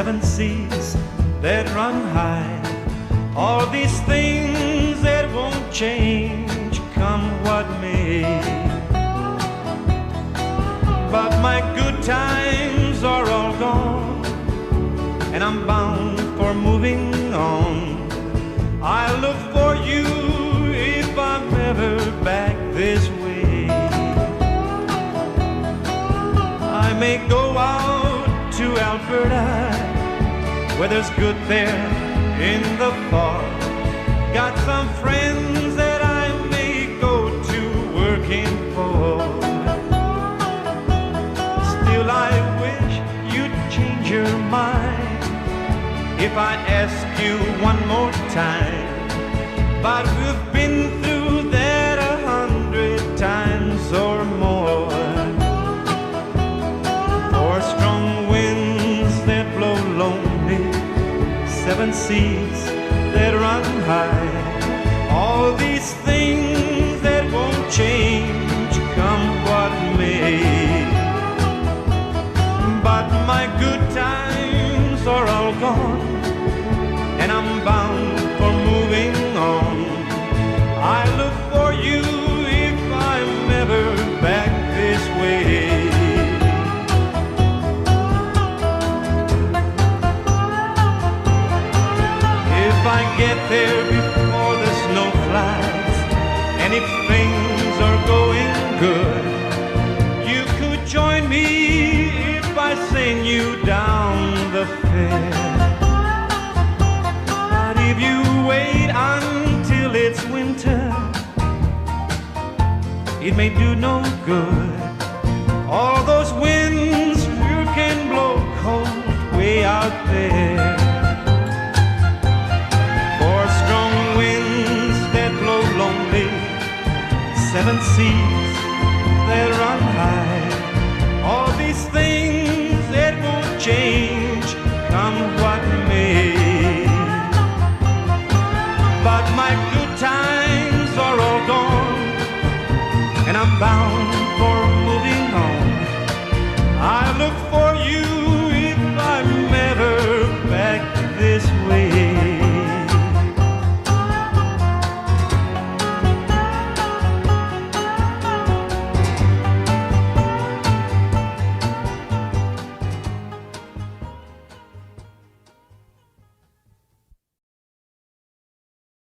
seven seas that run high, all these things that won't change, come what may. But my good times are all gone, and I'm bound for moving on. I look for you if I'm ever back this way. I may go out to Alberta, where there's good there in the fall. Got some friends that I may go to working for. Still I wish you'd change your mind if I ask you one more time. But we've been through that 100 times or more. Four strong winds that blow lonely, seven seas that run high, all these things that won't change, come what may. But my good times are all gone, and I'm bound for moving on. I look for you if I'm ever back this way. If I get there before the snow flies, and if things are going good, you could join me if I sing you down the fair. But if you wait until it's winter, it may do no good. All those winds you can blow cold way out there. Four strong winds that blow lonely, seven seas that run high, all these things that won't change, come what may. But my good time